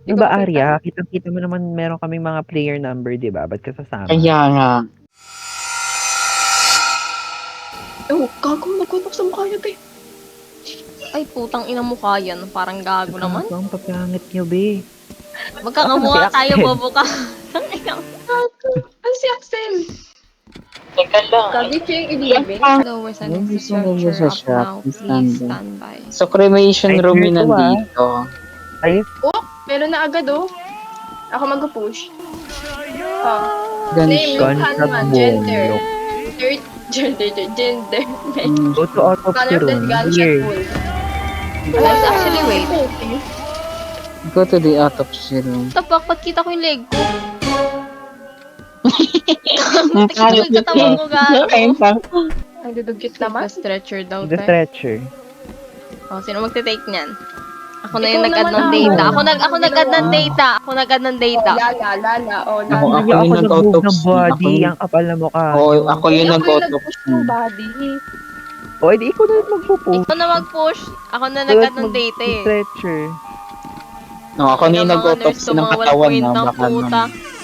'Di ba, Arya, kitang-kita mo naman meron kaming mga player number, 'di ba? Ba't ka sasama? Kaya nga. Oh, gago, nagkutok sa mukha niya, te. Ay, putang ina mukha yan. Parang gago naman. Ang papangit niyo, be. Magkakamukha si tayo, Axel. bobo ka. Ano si Axel? Teka lang. Gabi siya yung ibigin. Lower sa Yung next gusto mo structure sa up shop, now. please Please stand stand by. So, cremation Ay, room yun dito, nandito. Ay, Meron na agad, oh. Ako mag-push. Oh. Name, Gunshot. Hanma, gender. Gender. go to autopsy Color of the room. gunshot Here. wound. Guys, actually, wait. Go to the autopsy room. Tapak, ba't kita ko yung leg ko? Ang Kita ko yung katawan ko, gago. Ang dudugit The naman. stretcher daw, The te. stretcher. Oh, sino magte-take niyan? Ako na Ikaw yung nag-add naman, ng ako. data. Ako nag-add ng data. Ako nag-add ng data. Lala. Oh, Ako, lala. Hindi ako yung nag-move ng nag-autopsy. body. Ako Ang kapal na mukha. ako yung Ako nag-autopsy. ng body. O, edi ikaw na yung magpo-post. Ikaw na mag-push. Ako na nag-add ng data eh. Stretcher. No, ako na yung nag-autopsy ng katawan na. ng Baka puta. naman.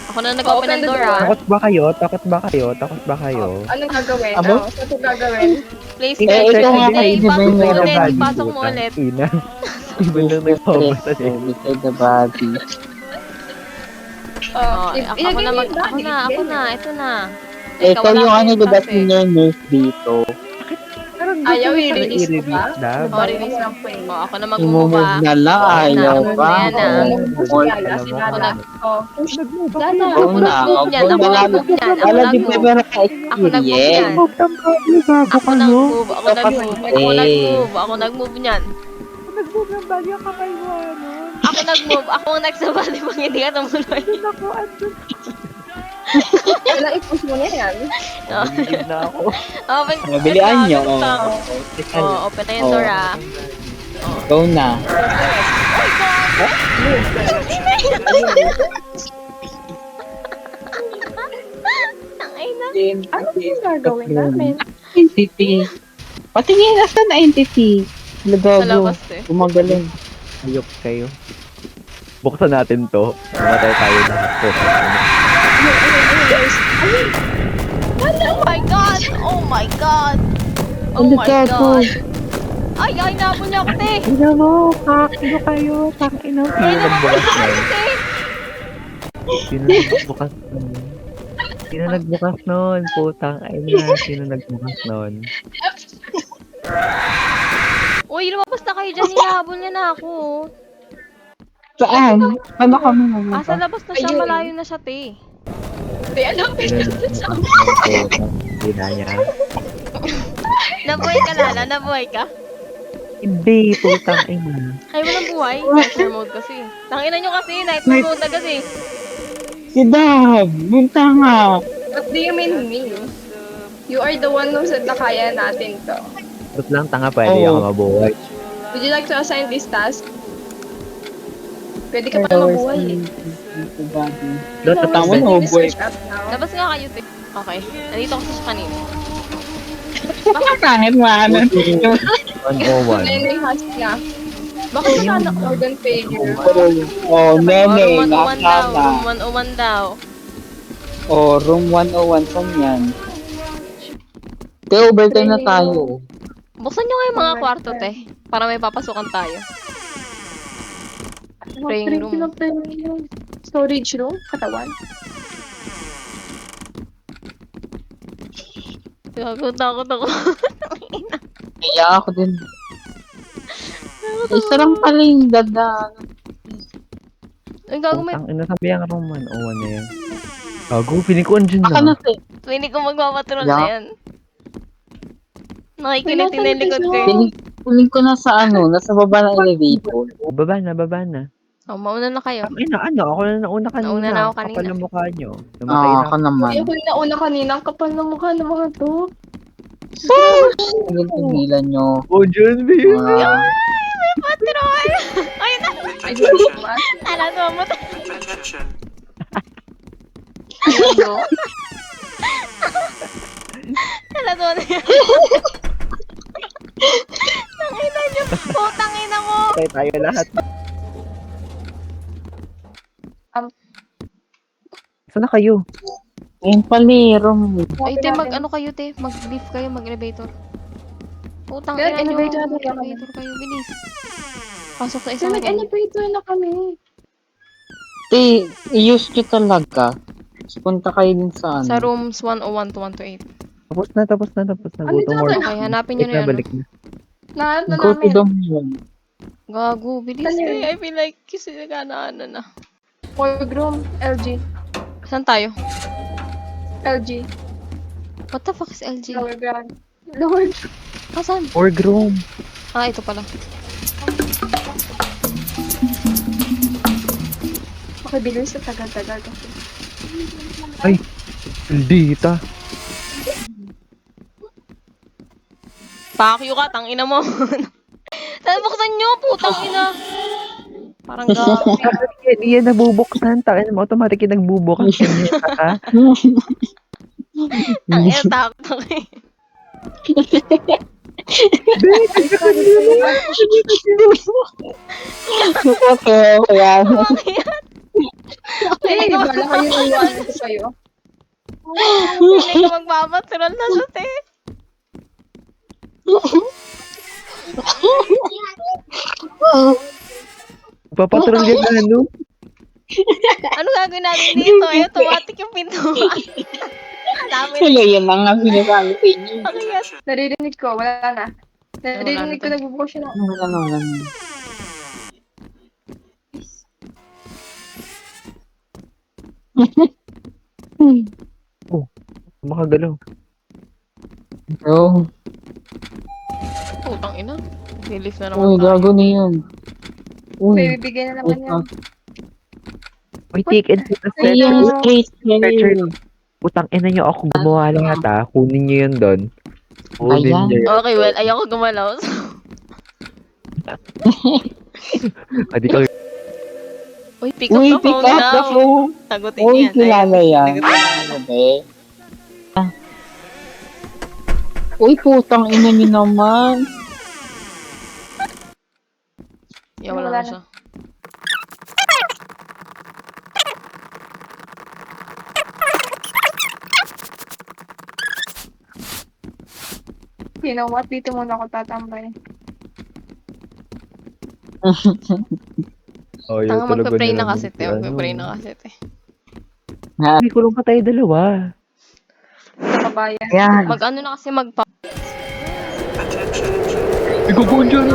Ako na nag-open ng door ah. Takot ba kayo? Takot ba kayo? Takot ba kayo? Anong gagawin? Abo? Ano ito gagawin? Place Eh, stretcher. ito nga, Hindi, di ba ipasok yung mo meron ulit. body? Ipasok mo ulit. Ina. Iba lang nagpapasa eh. Beside the body. Oh, ako na mag... Ako na. Ito na. Ikaw wala yung akong ano, diba, kasi. senior nurse dito. Pero Ayaw gusto ko i-release mo ba? na. Oh, release mo. Oh, ako na Imumove mag-move na lang, ayaw na, pa. yan na. Or, Oh, push. Lala. Go na, nag-move niyan, go ako na lang. nag-move niyan, ako Wala din nag-move. pa meron Ako nag-move ka-experience. yan. Ako nag-move. Ako nag-move. Ako nag-move. Ako nag-move niyan. Nag-move ng body ang kamay mo, ano? Ako nag-move. Ako ang nagsabali pag hindi ka tumuloy. Naku, andun. Wala, i-push mo na yan. Nag-move na ako. Open. Mabilian nyo. Oh, open na yung door ah. Go na. Ay na. Ano yung gagawin namin? Entity. Patingin, nasa na entity? Sa Lagago. labas eh. Gumagaling. Ayok kayo. Buksan natin to. Mamatay tayo lahat po. Oh my god! Oh my god! Oh Ano my ka po? god! Ay, nabon niya ako, te! Ina mo, kakino kayo. Takino. Sino nagbukas nun? Sino nagbukas nun? Sino nagbukas nun? Putang ina. Sino nagbukas nun? Uy, lumabas na kayo dyan. Hinahabol niya na ako. Saan? Ano kami Ah, sa naman? labas na siya. Ayun. Malayo na siya, te. Di, alam ko. Sino nagbukas nun? Hindi na niya. Nabuhay ka, Lala. Nabuhay ka. Hindi, putang ina. Ay, walang buhay. Nightmare mode kasi. Tangina nyo kasi. Nightmare mode na kasi. Si Dab! Bunta nga! What do you mean me? You are the one who said na kaya natin to. Ba't lang tanga pwede Oh. ako mabuhay? Would you like to assign this task? Pwede ka pa mabuhay eh. Dot Ikaw, tama send na, you boy. research app now. Labas nga kayo, te. Okay. Nandito kasi siya kanina. Baka kahit maano. 101. Nene has niya. Bakit nakanak organ failure? Oh, nene, Room 101 daw. nakasama. Room 101 daw. Oh, room 101, saan yan? Te, overtime na tayo. Buksan nyo nga yung mga kwarto, te. Para may papasukan tayo. Praying room. Storage room? Katawan? Takot ako. Kaya ako din. Isa lang pala yung dada. Ay, gago may... Putang ina, sabi ang room 101 na yan. Gago, piling ko andyan Baka na, na. te. Hindi ko magpapatrol Yeah. na yan. Nakikinig din na likod ko. Piling ko na sa ano, nasa baba ng elevator. Baba na, baba na. Oh, mauna na kayo. Ang ina, ano? Ako na nauna kanina. Nauna na ako kanina. Kapal na mukha nyo. Namatay na Ako naman. Ay, ako yung nauna kanina. Ang kapal ng mukha ng mga to. Sige, tigilan nyo. Oh, John, baby. May patrol! Ay, na! Ay, diba? Alam mo mo. Attention. Ayun, bro. Alam mo na yan. Tangina nyo. Putang ina mo. Patay tayo lahat. Saan na kayo? Ayun palero. Ay, te, ano kayo, te? Mag-lift kayo, mag-elevator. Putang Kaya ina nyo. elevator na kami. Mag-elevator kayo, bilis. Pasok sa So, isang room. nag-elevator na kami. I-use nyo talaga. Punta kayo din sa ano. Sa rooms 101 to 128. Tapos na. Ano Gutom ito? more. Okay, hanapin nyo Balik na na, yan. balik na. Lahat na Go to namin. the moon. Gago, bilis Ano te. yun? I feel like kasi nagana-ano na. Workroom, LG. Saan tayo? LG. What the fuck is LG? Lower ground. Lower Asan? Org room. Ah, ito pala. Okay, bilis sa tagal-tagal kasi. Ay, dita. Pakyo ka, tangina mo. Tapos buksan nyo, putang ina. Parang gago. Hindi yan nabubuksan. Takin mo, automatic yung nagbubukas. Ha? Ang ina, takot eh. Okay, kaya. Ay, bala kayo ng iwanan ko sa'yo. Hindi ko magpapatural na siya, te. Papatrol yan na, ano? Ano gagawin natin dito? Ay, automatic yung pintuan. Dami na. Wala yan lang ang sinasabi sa inyo. Ang yes. Naririnig ko, wala na. Naririnig ko Wala na, nagbubukas siya ng... Wala. Makagalaw. Oh, Putang ina. Nilift na uy, naman tayo. gago na yun. May Uy, bibigyan na naman yan. May take and take na ayan, stretcher. straight hair. Utang ina nyo ako gumawa lahat ha. Kunin nyo yun doon. Kunin Ayan. nyo yun. Okay, well, ayoko gumalaw. Adi ka. Uy, pick up Uy, the pick phone up now. the phone. Sagutin Uy, niya yan. kilala yan. Sagutin. Sabi. Uy, putang ina niyo naman. Yeah, wala Wala na na. siya. You know what? Dito muna ako tatambay. Oh, Tanga, magpe-pray na kasi, te. Magpe-pray na kasi, te. Hindi kulong pa tayo dalawa. Sa kabayan. Yan. Mag-ano na kasi magpa... Ikaw po dyan.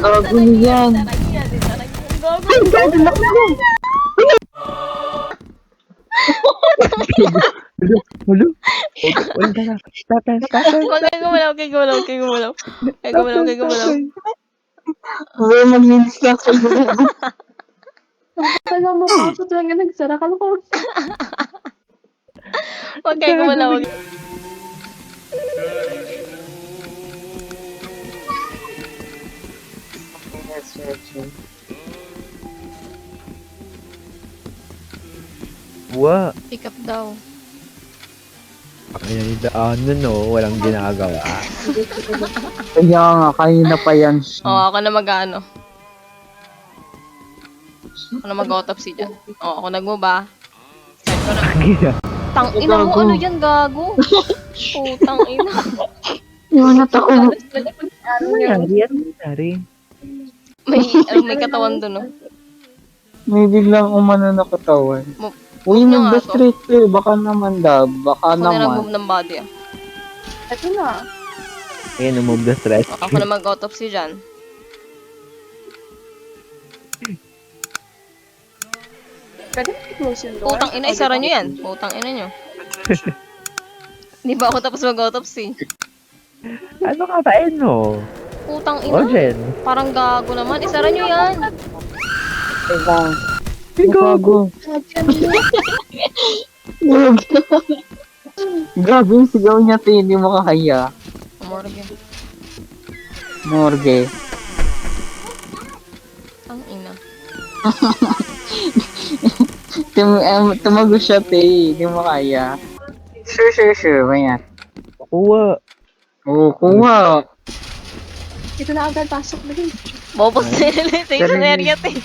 Gago na yan. Hulo. Wala ka na. Tatay. Huwag kayo gumalaw, kayo gumalaw, kayo gumalaw. Kayo gumalaw, kayo gumalaw. Uy, mag-minutes lang kayo. Alam mo, kaso talaga nagsara ka ko. Huwag kayo gumalaw. Wa. Pick up daw. Ayan yung daanan no. Walang ginagawa. Kaya nga, kanina pa yan. Oo, ako na mag-ano. Ako na mag-autopsy dyan. Oo, ako nag-move. Start ko na. Gina. Tang ina mo, Gago. ano yan, gago? Putang ina. Yung natako. Ano Ano yun? nangyari? Ano nangyari? May katawan doon, no? May biglang umano na katawan. Mo- Uy, Ano nga nag-straight eh. Baka naman daw. Baka Ako na naman. nag-move ng body, ah. Ito na. Ayan, umove the stress. Ako na mag-autopsy dyan. Pwede mo i-close yung door? Putang ina, isara nyo yan. Putang ina nyo. Hindi ba ako tapos mag-autopsy? Ano ka ba, no? Putang O, ina. Jen. Parang gago naman. Isara nyo yan. Diba? Gago. Gago yung sigaw niya to, hindi mo kakaya. Morgue. Morgue. Ang ina. Tumago siya, te. Hindi mo kaya. Sure. Maya. Kuha. Oo, kuha. Ito na agad, pasok na rin. Bobos sterilization area, te.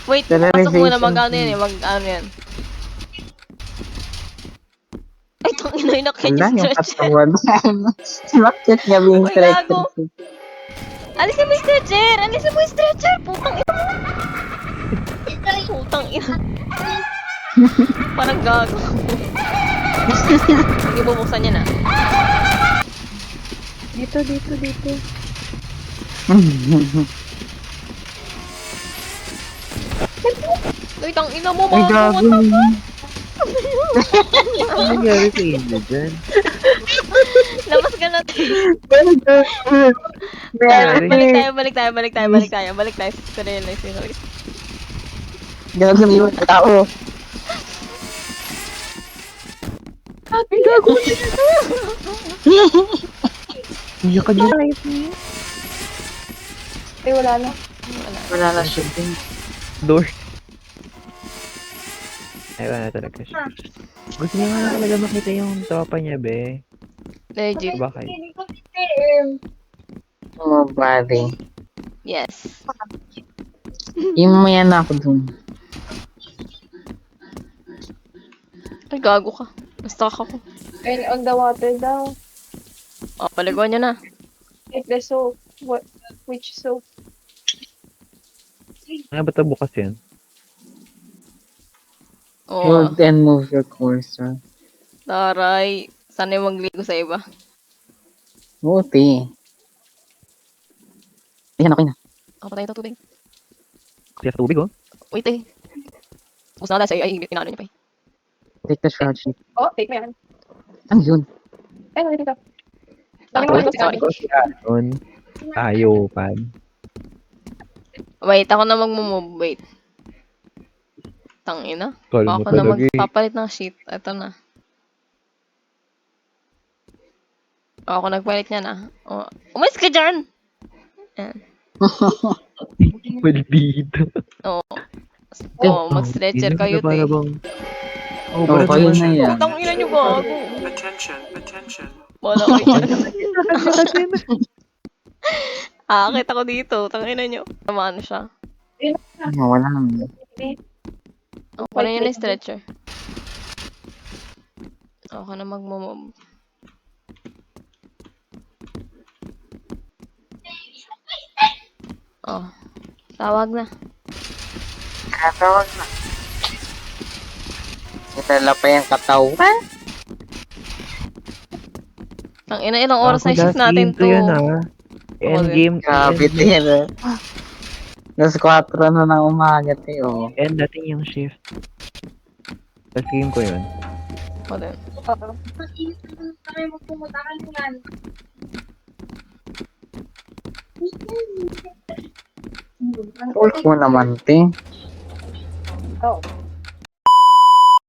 Wait, pasok muna. Mag-ano yan eh. Mag-ano yan. ina, inakit Wala yung yung stretcher. katawan. Bakit niya yung Uy, stretcher? gago. Alisin mo yung stretcher! Alisin mo yung stretcher! Putang ina! Putang ina. Parang gago. Sige, bubuksan niya na. Dito. Uy, tang ina mo, Ay, mga gago. Ano nangyari sa inyo dyan? Labas ka natin. Nangyari? Balik tayo. Sorry. Gago na yun. Tao. Iyak ka dyan. Ay, wala na. Wala na siya din. Door. Ay, wala talaga siya. Gusto niya nga talaga makita yung tropa niya, be. Legit. Bakit? Oh, buddy. Yes. Imaya na ako dun. Ay, gago ka. Na-stuck ako. And on the water daw. Oh, paliguan niya na. If the soap. What? Which soap? Ano ba ito bukas yan? Oh, Hold and move your cursor. taray. Sana yung magligo sa iba. Buti. Ayan, okay na. Ako patay ito tubig. Kasi sa tubig, oh. Wait eh. Tapos na lang sa'yo. Ay, inaano niya pa eh. Take the shroud sheet. Oh, take me yan. Ano yun? Ay, dito. Ah, Ano wait, sorry. Doon. Tayo, pan. Wait, ako na mag-move. Wait. Tangina. Kalma Ako ka na lagi. magpapalit ng sheet. Ito na. Ako nagpalit niya na. Oh, umalis ka dyan! Yan. Malbida. Oo. Oh, mag-stretcher kayo, te. Para bang... Oh, Oh, kayo na yan. Putang ina niyo, gago. Attention. Wala kayo dyan. Akit ako dito. Tangina niyo. Naman siya. Oh, wala naman. Oh, paano yun yung stretcher? Ako na mag-move. Oh. Tawag na. Katawag na. Itala pa yung katawan. Ang ina, ilang oras na shift natin to. Yan, ah. Endgame. Grabe din. Nas 4 na ng umaga, oh. End natin yung shift. Last game ko yun. Ako din. Talk mo naman, te. Oh.